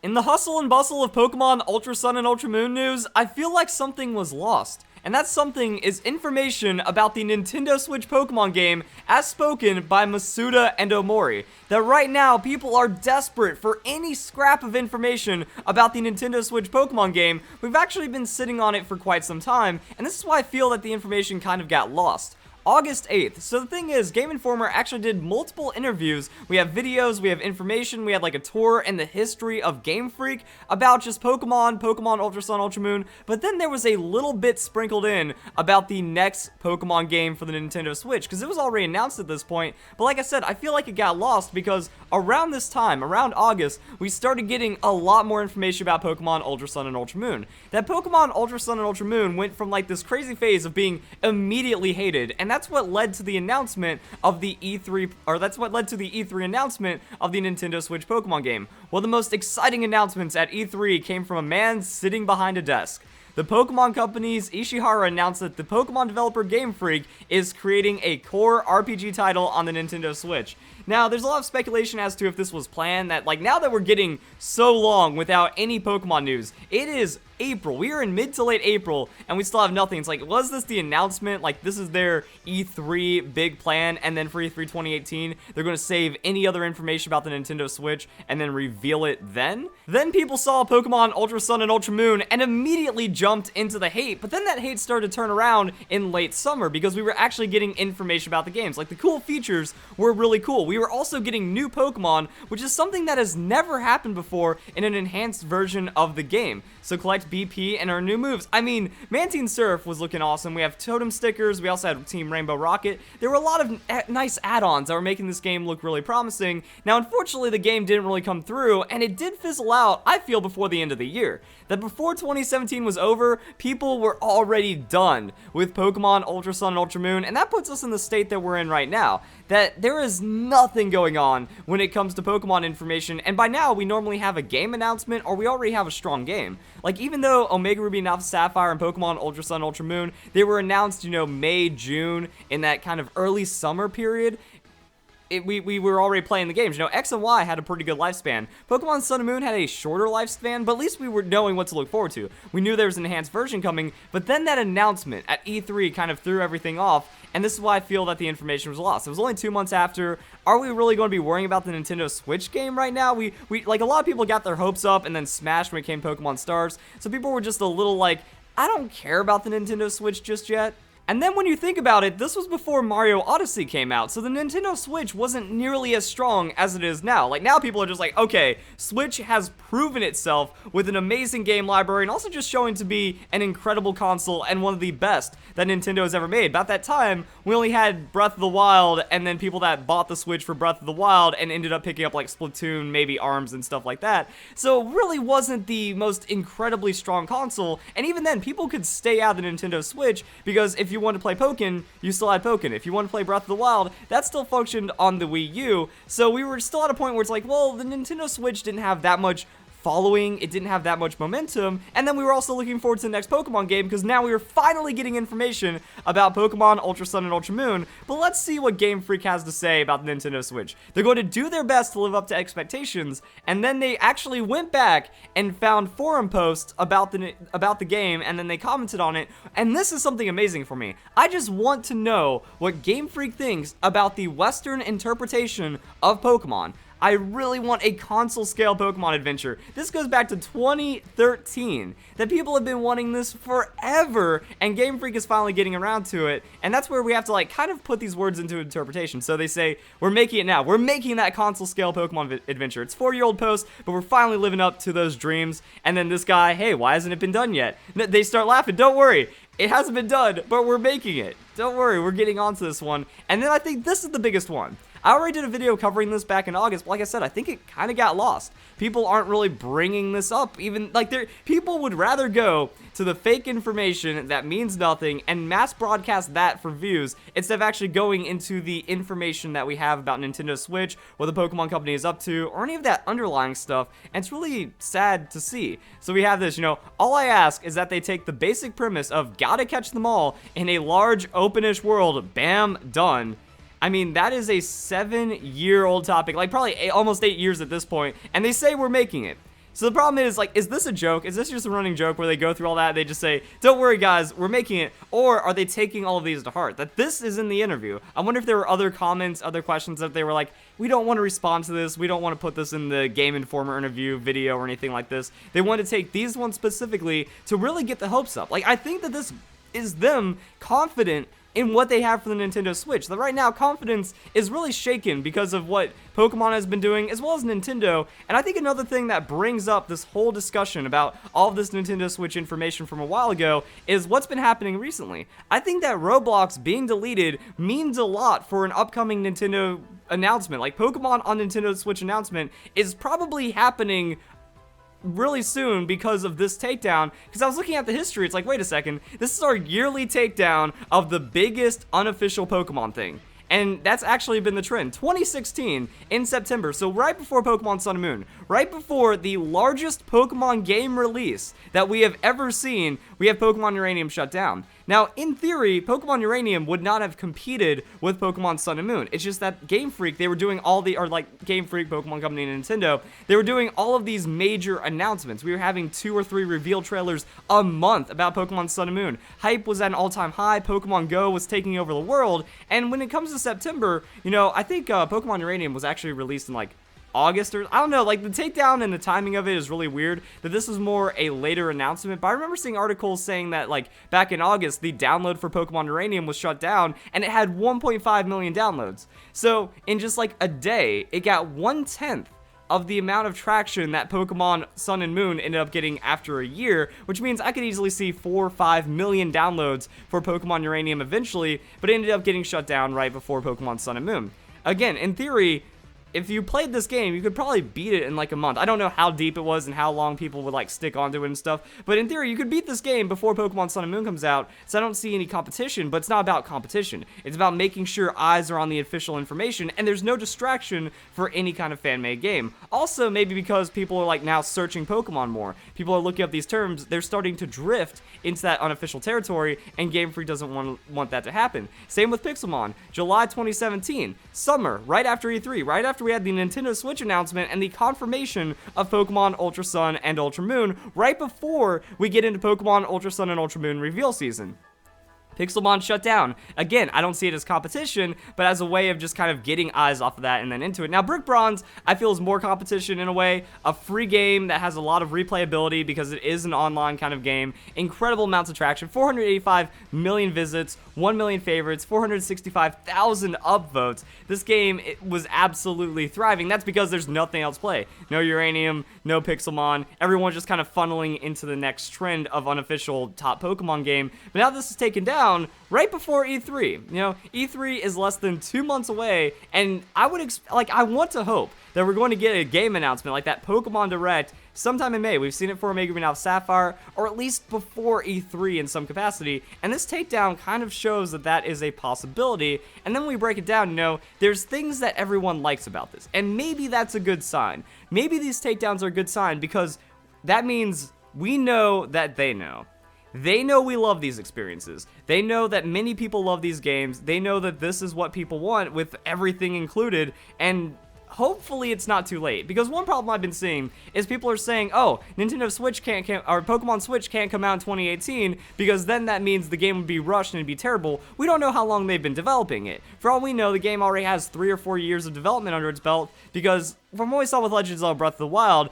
In the hustle and bustle of Pokemon Ultra Sun and Ultra Moon news, I feel like something was lost. And that something is information about the Nintendo Switch Pokemon game as spoken by Masuda and Omori. That right now, people are desperate for any scrap of information about the Nintendo Switch Pokemon game. We've actually been sitting on it for quite some time, and this is why I feel that the information kind of got lost. August 8th. So the thing is, Game Informer actually did multiple interviews. We have videos, we have information, we had like a tour and the history of Game Freak about just Pokemon Ultra Sun, Ultra Moon, but then there was a little bit sprinkled in about the next Pokemon game for the Nintendo Switch, because it was already announced at this point, but like I said, I feel like it got lost because around this time, around August, we started getting a lot more information about Pokemon Ultra Sun and Ultra Moon. That Pokemon Ultra Sun and Ultra Moon went from like this crazy phase of being immediately hated, and that's what led to the announcement of the E3, or that's what led to the E3 announcement of the Nintendo Switch Pokemon game. One of the most exciting announcements at E3 came from a man sitting behind a desk. The Pokemon Company's Ishihara announced that the Pokemon developer Game Freak is creating a core RPG title on the Nintendo Switch. Now, there's a lot of speculation as to if this was planned, that like now that we're getting so long without any Pokemon news, it is April. We are in mid to late April, and we still have nothing. It's like, was this the announcement? Like, this is their E3 big plan, and then for E3 2018, they're going to save any other information about the Nintendo Switch and then reveal it then? Then people saw Pokemon Ultra Sun and Ultra Moon and immediately jumped into the hate, but then that hate started to turn around in late summer because we were actually getting information about the games. Like, the cool features were really cool. We were also getting new Pokemon, which is something that has never happened before in an enhanced version of the game. So collect BP and our new moves. I mean, Mantine Surf was looking awesome. We have totem stickers. We also had Team Rainbow Rocket. There were a lot of nice add-ons that were making this game look really promising. Now, unfortunately, the game didn't really come through, and it did fizzle out, I feel, before the end of the year. That before 2017 was over, people were already done with Pokemon Ultra Sun and Ultra Moon, and that puts us in the state that we're in right now. That there is nothing going on when it comes to Pokemon information, and by now we normally have a game announcement or we already have a strong game. Like, even though Omega Ruby and Alpha Sapphire and Pokemon Ultra Sun, Ultra Moon, they were announced, May, June, in that kind of early summer period, we were already playing the games. X and Y had a pretty good lifespan. Pokemon Sun and Moon had a shorter lifespan, but at least we were knowing what to look forward to. We knew there was an enhanced version coming, but then that announcement at E3 kind of threw everything off, and this is why I feel that the information was lost. It was only 2 months after. Are we really going to be worrying about the Nintendo Switch game right now? We like, a lot of people got their hopes up and then smashed when it came to Pokemon Stars, so people were just a little like, I don't care about the Nintendo Switch just yet. And then when you think about it, this was before Mario Odyssey came out, so the Nintendo Switch wasn't nearly as strong as it is now. Like, now people are just like, okay, Switch has proven itself with an amazing game library and also just showing to be an incredible console and one of the best that Nintendo has ever made. About that time, we only had Breath of the Wild and then people that bought the Switch for Breath of the Wild and ended up picking up like Splatoon, maybe ARMS and stuff like that. So it really wasn't the most incredibly strong console, and even then, people could stay out of the Nintendo Switch because if you wanted to play Pokken, you still had Pokken. If you wanted to play Breath of the Wild, that still functioned on the Wii U. So we were still at a point where it's like, well, the Nintendo Switch didn't have that much following, it didn't have that much momentum, and then we were also looking forward to the next Pokemon game because now we were finally getting information about Pokemon Ultra Sun and Ultra Moon. But let's see what Game Freak has to say about the Nintendo Switch. They're going to do their best to live up to expectations, and then they actually went back and found forum posts about the game, and then they commented on it, and this is something amazing for me. I just want to know what Game Freak thinks about the Western interpretation of Pokemon. I really want a console-scale Pokemon adventure. This goes back to 2013, that people have been wanting this forever, and Game Freak is finally getting around to it, and that's where we have to, like, kind of put these words into interpretation. So they say, we're making it now. We're making that console-scale Pokemon adventure. It's 4-year-old post, but we're finally living up to those dreams, and then this guy, hey, why hasn't it been done yet? They start laughing. Don't worry. It hasn't been done, but we're making it. Don't worry, we're getting onto this one. And then I think this is the biggest one. I already did a video covering this back in August, but like I said, I think it kind of got lost. People aren't really bringing this up, even, like, people would rather go to the fake information that means nothing and mass broadcast that for views instead of actually going into the information that we have about Nintendo Switch, what the Pokemon Company is up to, or any of that underlying stuff, and it's really sad to see. So we have this, all I ask is that they take the basic premise of gotta catch them all in a large, openish world, bam, done. I mean, that is a 7-year-old topic, like probably almost 8 years at this point, and they say we're making it. So the problem is, like, is this a joke? Is this just a running joke where they go through all that, they just say, don't worry guys, we're making it? Or are they taking all of these to heart? That this is in the interview. I wonder if there were other comments, other questions that they were like, we don't want to respond to this, we don't want to put this in the Game Informer interview video or anything like this. They want to take these ones specifically to really get the hopes up. Like, I think that this is them confident in what they have for the Nintendo Switch. That right now, confidence is really shaken because of what Pokemon has been doing, as well as Nintendo. And I think another thing that brings up this whole discussion about all of this Nintendo Switch information from a while ago is what's been happening recently. I think that Roblox being deleted means a lot for an upcoming Nintendo announcement. Like, Pokemon on Nintendo Switch announcement is probably happening really soon because of this takedown. Because I was looking at the history, it's like, wait a second, this is our yearly takedown of the biggest unofficial Pokemon thing. And that's actually been the trend. 2016 in September, so right before Pokemon Sun and Moon, right before the largest Pokemon game release that we have ever seen, we have Pokemon Uranium shut down. Now, in theory, Pokemon Uranium would not have competed with Pokemon Sun and Moon. It's just that Game Freak, they were doing all the, or like Game Freak, Pokemon Company, and Nintendo, they were doing all of these major announcements. We were having 2 or 3 reveal trailers a month about Pokemon Sun and Moon. Hype was at an all-time high, Pokemon Go was taking over the world, and when it comes to September, you know, I think Pokemon Uranium was actually released in like August, or I don't know, like the takedown and the timing of it is really weird, that this was more a later announcement. But I remember seeing articles saying that like back in August, the download for Pokemon Uranium was shut down and it had 1.5 million downloads. So in just like a day, it got 1/10 of the amount of traction that Pokemon Sun and Moon ended up getting after a year, which means I could easily see 4 or 5 million downloads for Pokemon Uranium eventually, but it ended up getting shut down right before Pokemon Sun and Moon. Again, in theory, if you played this game, you could probably beat it in like a month. I don't know how deep it was and how long people would like stick onto it and stuff, but in theory, you could beat this game before Pokemon Sun and Moon comes out, so I don't see any competition. But it's not about competition. It's about making sure eyes are on the official information, and there's no distraction for any kind of fan-made game. Also, maybe because people are like now searching Pokemon more. People are looking up these terms, they're starting to drift into that unofficial territory, and Game Freak doesn't want that to happen. Same with Pixelmon. July 2017, summer, right after E3, right after we had the Nintendo Switch announcement and the confirmation of Pokemon Ultra Sun and Ultra Moon, right before we get into Pokemon Ultra Sun and Ultra Moon reveal season. Pixelmon shut down. Again, I don't see it as competition, but as a way of just kind of getting eyes off of that and then into it. Now, Brick Bronze, I feel is more competition in a way. A free game that has a lot of replayability because it is an online kind of game. Incredible amounts of traction. 485 million visits, 1 million favorites, 465,000 upvotes. This game, it was absolutely thriving. That's because there's nothing else to play. No Uranium, no Pixelmon. Everyone's just kind of funneling into the next trend of unofficial top Pokemon game. But now this is taken down right before E3. You know, E3 is less than 2 months away, and I want to hope that we're going to get a game announcement like that Pokemon Direct sometime in May. We've seen it for Omega Green Alpha Sapphire, or at least before E3 in some capacity, and this takedown kind of shows that that is a possibility. And then we break it down, you know, there's things that everyone likes about this, and maybe that's a good sign. Maybe these takedowns are a good sign because that means we know that they know. They know we love these experiences. They know that many people love these games. They know that this is what people want with everything included, and hopefully it's not too late. Because one problem I've been seeing is people are saying, oh, Nintendo Switch or Pokemon Switch can't come out in 2018 because then that means the game would be rushed and it'd be terrible. We don't know how long they've been developing it. For all we know, the game already has 3 or 4 years of development under its belt, because from what we saw with Legends of Zelda Breath of the Wild,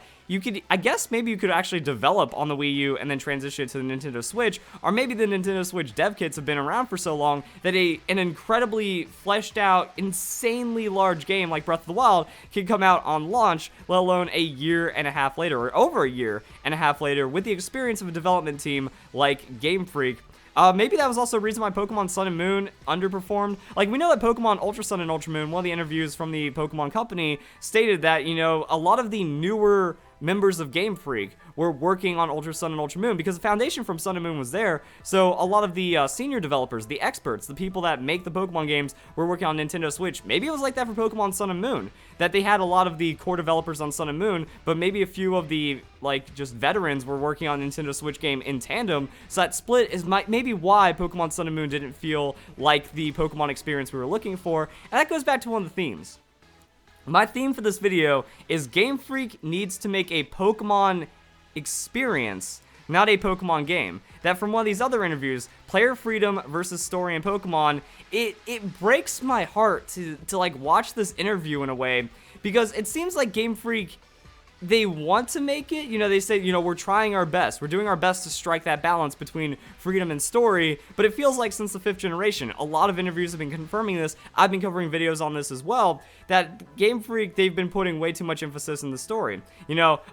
I guess maybe you could actually develop on the Wii U and then transition it to the Nintendo Switch, or maybe the Nintendo Switch dev kits have been around for so long that an incredibly fleshed out, insanely large game like Breath of the Wild can come out on launch, let alone a year and a half later, or over a year and a half later, with the experience of a development team like Game Freak. Maybe that was also a reason why Pokemon Sun and Moon underperformed. Like, we know that Pokemon Ultra Sun and Ultra Moon, one of the interviews from the Pokemon Company, stated that, you know, a lot of the newer members of Game Freak were working on Ultra Sun and Ultra Moon because the foundation from Sun and Moon was there. So a lot of the senior developers, the experts, the people that make the Pokemon games were working on Nintendo Switch. Maybe it was like that for Pokemon Sun and Moon, that they had a lot of the core developers on Sun and Moon, but maybe a few of the, like, just veterans were working on Nintendo Switch game in tandem. So that split is maybe why Pokemon Sun and Moon didn't feel like the Pokemon experience we were looking for. And that goes back to one of the themes. My theme for this video is Game Freak needs to make a Pokemon experience, not a Pokemon game. That from one of these other interviews, player freedom versus story in Pokemon, it breaks my heart to like watch this interview in a way, because it seems like Game Freak, they want to make it, they say, we're trying our best. We're doing our best to strike that balance between freedom and story, but it feels like since the 5th generation, a lot of interviews have been confirming this. I've been covering videos on this as well, that Game Freak, they've been putting way too much emphasis in the story.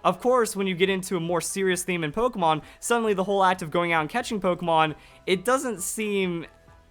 Of course, when you get into a more serious theme in Pokemon, suddenly the whole act of going out and catching Pokemon, it doesn't seem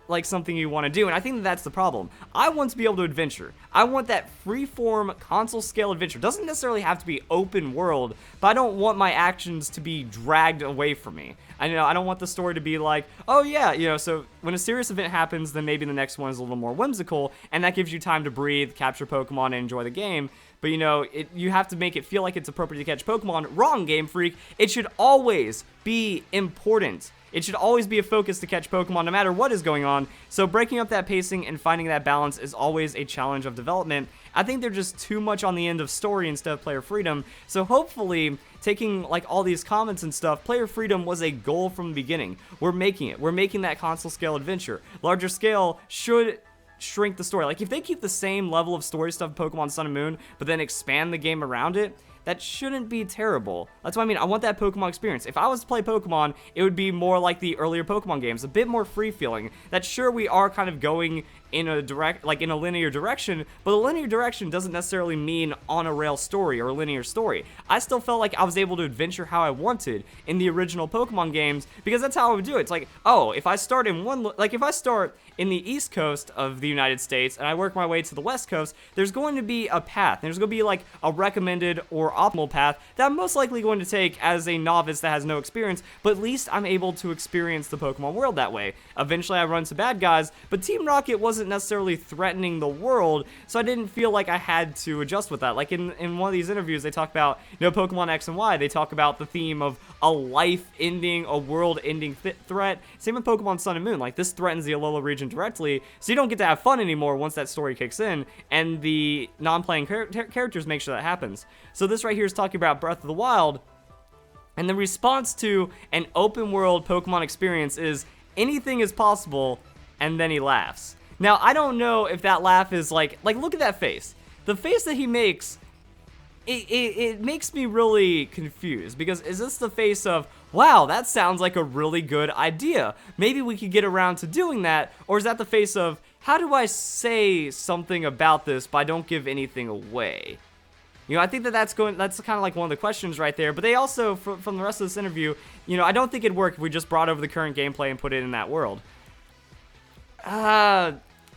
like something you want to do, and I think that's the problem. I want to be able to adventure. I want that freeform console scale adventure. It doesn't necessarily have to be open world, but I don't want my actions to be dragged away from me. I don't want the story to be like, oh yeah, so when a serious event happens, then maybe the next one is a little more whimsical, and that gives you time to breathe, capture Pokemon, and enjoy the game. But you have to make it feel like it's appropriate to catch Pokemon. Wrong, Game Freak. It should always be important. It should always be a focus to catch Pokemon no matter what is going on, so breaking up that pacing and finding that balance is always a challenge of development. I think they're just too much on the end of story instead of player freedom, so hopefully, taking like all these comments and stuff, player freedom was a goal from the beginning. We're making it. We're making that console scale adventure. Larger scale should shrink the story. Like if they keep the same level of story stuff in Pokemon Sun and Moon, but then expand the game around it, that shouldn't be terrible. That's what I mean. I want that Pokemon experience. If I was to play Pokemon, it would be more like the earlier Pokemon games, a bit more free feeling. That sure, we are kind of going in a in a linear direction, but a linear direction doesn't necessarily mean on a rail story or a linear story. I still felt like I was able to adventure how I wanted in the original Pokemon games, because that's how I would do it. It's like, oh, if I start in if I start in the East Coast of the United States and I work my way to the West Coast, there's going to be a path. There's going to be like a recommended or optimal path that I'm most likely going to take as a novice that has no experience, but at least I'm able to experience the Pokemon world that way. Eventually I run into bad guys, but Team Rocket wasn't necessarily threatening the world, so I didn't feel like I had to adjust with that. Like in one of these interviews, they talk about, Pokemon X and Y, they talk about the theme of a life-ending, a world-ending threat. Same with Pokemon Sun and Moon, like this threatens the Alola region directly, so you don't get to have fun anymore once that story kicks in, and the non-playing characters make sure that happens. So this right here is talking about Breath of the Wild, and the response to an open world Pokemon experience is, anything is possible, and then he laughs. Now, I don't know if that laugh is like look at that face. The face that he makes, it makes me really confused, because is this the face of, wow, that sounds like a really good idea, maybe we could get around to doing that, or is that the face of, how do I say something about this but I don't give anything away? I think that's kind of like one of the questions right there, but they also, from the rest of this interview, I don't think it'd work if we just brought over the current gameplay and put it in that world.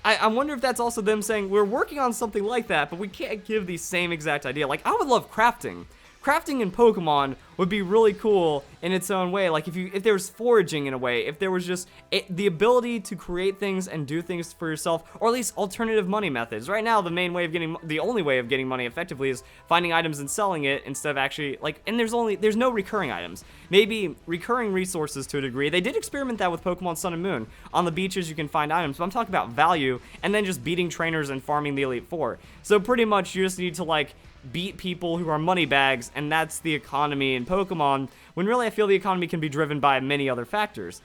I wonder if that's also them saying, we're working on something like that, but we can't give the same exact idea. Like, I would love crafting. Crafting in Pokemon would be really cool in its own way. Like if there was foraging in a way, if there was just the ability to create things and do things for yourself, or at least alternative money methods. Right now, the only way of getting money effectively is finding items and selling it instead of actually and there's no recurring items. Maybe recurring resources to a degree. They did experiment that with Pokemon Sun and Moon. On the beaches, you can find items, but I'm talking about value and then just beating trainers and farming the Elite Four. So pretty much you just need to beat people who are money bags, and that's the economy in Pokemon, when really I feel the economy can be driven by many other factors.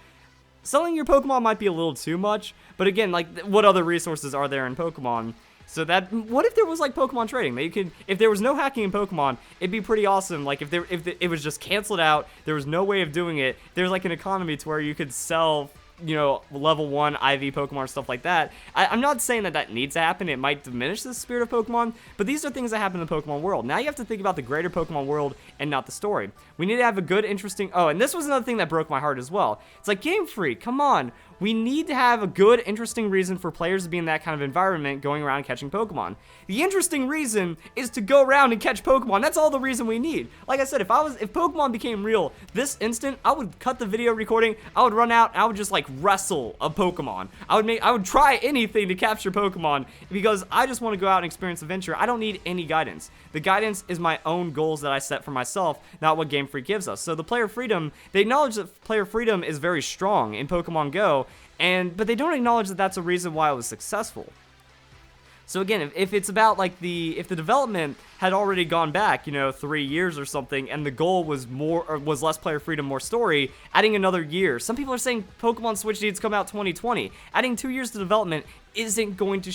Selling your Pokemon might be a little too much, but again, what other resources are there in Pokemon? So what if there was Pokemon trading? If there was no hacking in Pokemon, it'd be pretty awesome. If it was just canceled out, there was no way of doing it, there's an economy to where you could sell level 1 IV Pokemon, stuff like that. I'm not saying that needs to happen. It might diminish the spirit of Pokemon, but these are things that happen in the Pokemon world. Now you have to think about the greater Pokemon world and not the story. We need to have a good, interesting... Oh, and this was another thing that broke my heart as well. It's like, Game Freak, come on. We need to have a good, interesting reason for players to be in that kind of environment going around catching Pokemon. The interesting reason is to go around and catch Pokemon. That's all the reason we need. Like I said, if Pokemon became real this instant, I would cut the video recording, I would run out, and I would just wrestle a Pokemon. I would try anything to capture Pokemon, because I just want to go out and experience adventure. I don't need any guidance. The guidance is my own goals that I set for myself, not what Game Freak gives us. So the player freedom, they acknowledge that player freedom is very strong in Pokemon Go, but they don't acknowledge that that's a reason why it was successful. So again, if it's about like if the development had already gone back, 3 years or something, and the goal was was less player freedom, more story, adding another year. Some people are saying Pokemon Switch needs to come out 2020. Adding 2 years to development isn't going to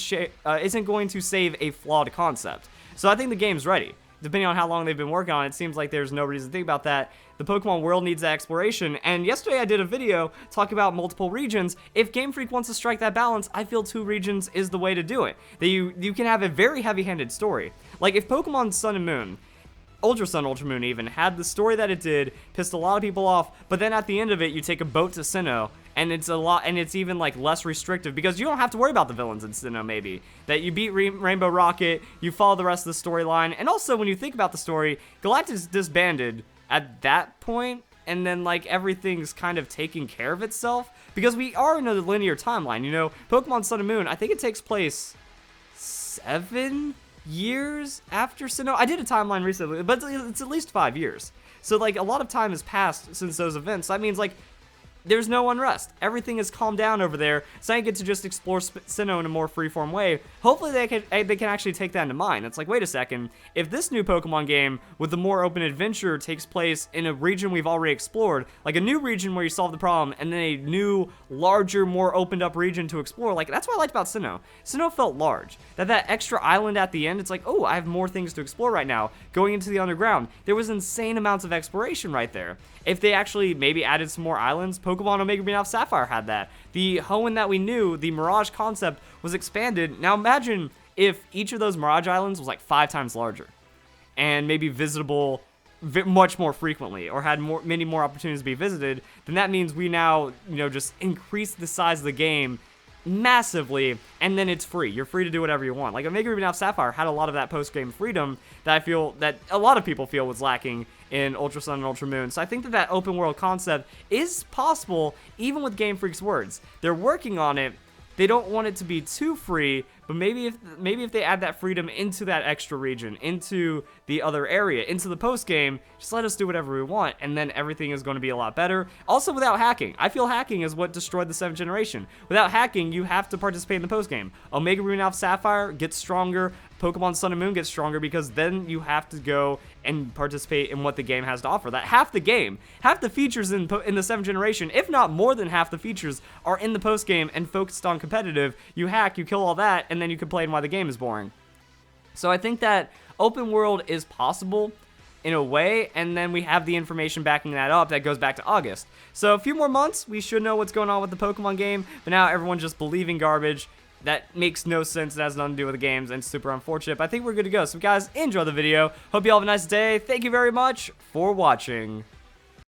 save a flawed concept. So I think the game's ready. Depending on how long they've been working on it, it seems like there's no reason to think about that. The Pokemon world needs that exploration, and yesterday I did a video talking about multiple regions. If Game Freak wants to strike that balance, I feel 2 regions is the way to do it. That you can have a very heavy-handed story. Like if Pokemon Sun and Moon, Ultra Sun, Ultra Moon even, had the story that it did, pissed a lot of people off, but then at the end of it, you take a boat to Sinnoh, and it's even like less restrictive because you don't have to worry about the villains in Sinnoh, maybe. That you beat Rainbow Rocket, you follow the rest of the storyline, and also when you think about the story, Galactus disbanded at that point, and then like everything's kind of taking care of itself, because we are in a linear timeline, Pokemon Sun and Moon, I think it takes place 7 years after Sinnoh. I did a timeline recently, but it's at least 5 years. So like a lot of time has passed since those events. That means like there's no unrest. Everything is calmed down over there, so I get to just explore Sinnoh in a more freeform way. Hopefully they can actually take that into mind. It's like, wait a second, if this new Pokemon game with the more open adventure takes place in a region we've already explored, like a new region where you solve the problem, and then a new, larger, more opened up region to explore, like that's what I liked about Sinnoh. Sinnoh felt large. That extra island at the end, it's like, oh, I have more things to explore right now. Going into the underground, there was insane amounts of exploration right there. If they actually maybe added some more islands, Pokemon Omega Green Alpha Sapphire had that. The Hoenn that we knew, the Mirage concept, was expanded. Now imagine if each of those Mirage Islands was like 5 times larger, and maybe visitable much more frequently, or had many more opportunities to be visited. Then that means we now, just increase the size of the game massively, and then it's free. You're free to do whatever you want. Like Omega Ruby Alpha Sapphire had a lot of that post-game freedom that I feel that a lot of people feel was lacking in Ultra Sun and Ultra Moon. So I think that open world concept is possible, even with Game Freak's words. They're working on it. They don't want it to be too free, but maybe if they add that freedom into that extra region, into the other area, into the post game, just let us do whatever we want, and then everything is going to be a lot better. Also, without hacking. I feel hacking is what destroyed the 7th generation. Without hacking, you have to participate in the post game. Omega Ruby and Alpha Sapphire gets stronger. Pokemon Sun and Moon gets stronger because then you have to go and participate in what the game has to offer. That half the game, half the features in the 7th generation, if not more than half the features, are in the post game and focused on competitive. You hack, you kill all that, and then you complain why the game is boring. So I think that open world is possible in a way, and then we have the information backing that up that goes back to August. So a few more months, we should know what's going on with the Pokemon game, but now everyone's just believing garbage. That makes no sense. It has nothing to do with the games, and it's super unfortunate. But I think we're good to go. So guys, enjoy the video. Hope you all have a nice day. Thank you very much for watching.